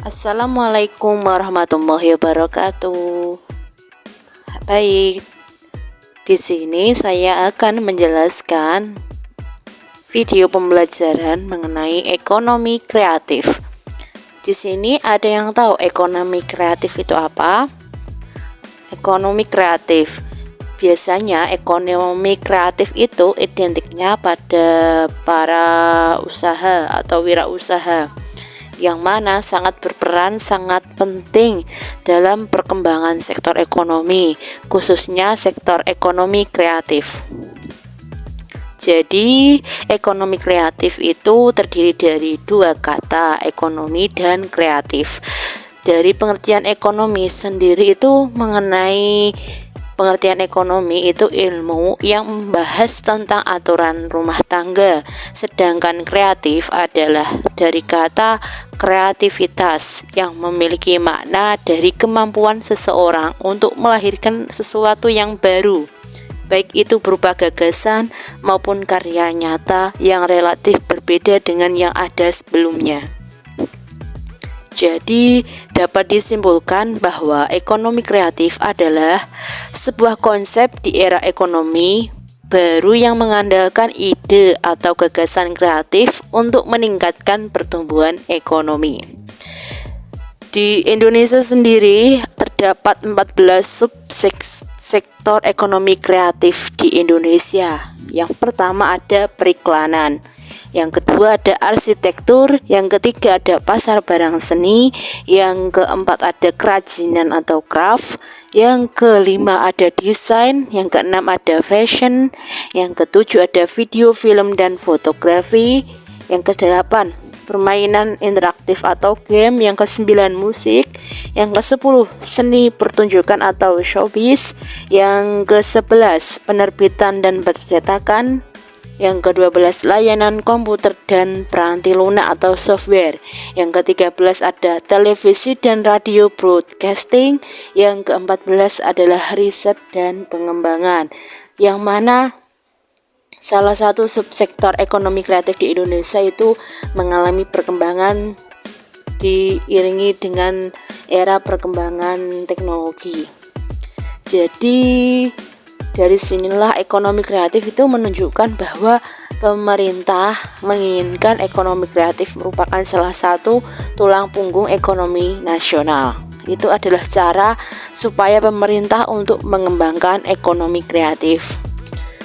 Assalamualaikum warahmatullahi wabarakatuh. Baik, di sini saya akan menjelaskan video pembelajaran mengenai ekonomi kreatif. Di sini ada yang tahu ekonomi kreatif itu apa? Ekonomi kreatif. Biasanya ekonomi kreatif itu identiknya pada para usaha atau wirausaha, yang mana sangat berperan sangat penting dalam perkembangan sektor ekonomi, khususnya sektor ekonomi kreatif. Jadi, ekonomi kreatif itu terdiri dari dua kata, ekonomi dan kreatif. Dari pengertian ekonomi sendiri itu mengenai pengertian ekonomi itu ilmu yang membahas tentang aturan rumah tangga, sedangkan kreatif adalah dari kata kreativitas yang memiliki makna dari kemampuan seseorang untuk melahirkan sesuatu yang baru, baik itu berupa gagasan maupun karya nyata yang relatif berbeda dengan yang ada sebelumnya. Jadi, dapat disimpulkan bahwa ekonomi kreatif adalah sebuah konsep di era ekonomi baru yang mengandalkan ide atau gagasan kreatif untuk meningkatkan pertumbuhan ekonomi. Di Indonesia sendiri terdapat 14 subsektor ekonomi kreatif di Indonesia. Yang pertama ada periklanan, yang kedua ada arsitektur, yang ketiga ada pasar barang seni, yang keempat ada kerajinan atau craft, yang kelima ada desain, yang keenam ada fashion, yang ketujuh ada video, film, dan fotografi, yang kedelapan permainan interaktif atau game, yang kesembilan musik, yang ke-10 seni pertunjukan atau showbiz, yang ke-11 penerbitan dan percetakan, yang ke-12 layanan komputer dan peranti lunak atau software, yang ke-13 ada televisi dan radio broadcasting, yang ke-14 adalah riset dan pengembangan, yang mana salah satu subsektor ekonomi kreatif di Indonesia itu mengalami perkembangan diiringi dengan era perkembangan teknologi. Jadi dari sinilah ekonomi kreatif itu menunjukkan bahwa pemerintah menginginkan ekonomi kreatif merupakan salah satu tulang punggung ekonomi nasional. Itu adalah cara supaya pemerintah untuk mengembangkan ekonomi kreatif.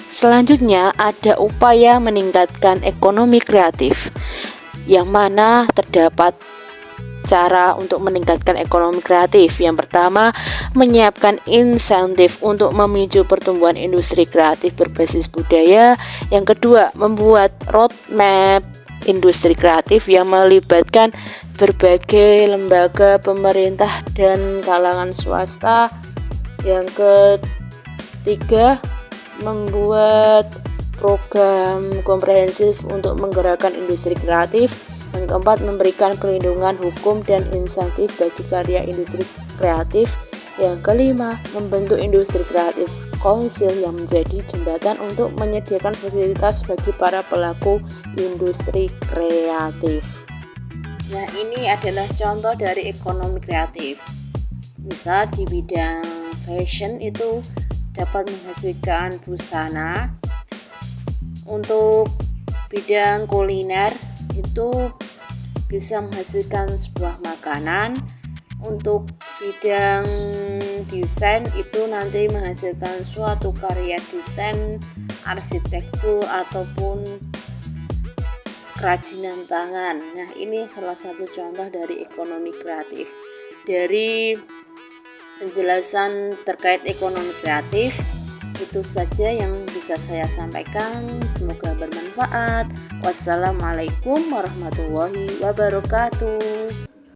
Selanjutnya ada upaya meningkatkan ekonomi kreatif, yang mana terdapat cara untuk meningkatkan ekonomi kreatif. Yang pertama, menyiapkan insentif untuk memicu pertumbuhan industri kreatif berbasis budaya. Yang kedua, membuat roadmap industri kreatif yang melibatkan berbagai lembaga pemerintah dan kalangan swasta. Yang ketiga, membuat program komprehensif untuk menggerakkan industri kreatif. Yang keempat, memberikan perlindungan hukum dan insentif bagi karya industri kreatif. Yang kelima, membentuk industri kreatif council yang menjadi jembatan untuk menyediakan fasilitas bagi para pelaku industri kreatif. Nah, ini adalah contoh dari ekonomi kreatif. Misal di bidang fashion itu dapat menghasilkan busana. Untuk bidang kuliner itu bisa menghasilkan sebuah makanan. Untuk bidang desain itu nanti menghasilkan suatu karya desain, arsitektur ataupun kerajinan tangan. Nah, ini salah satu contoh dari ekonomi kreatif. Dari penjelasan terkait ekonomi kreatif, itu saja yang bisa saya sampaikan. Semoga bermanfaat. Wassalamualaikum warahmatullahi wabarakatuh.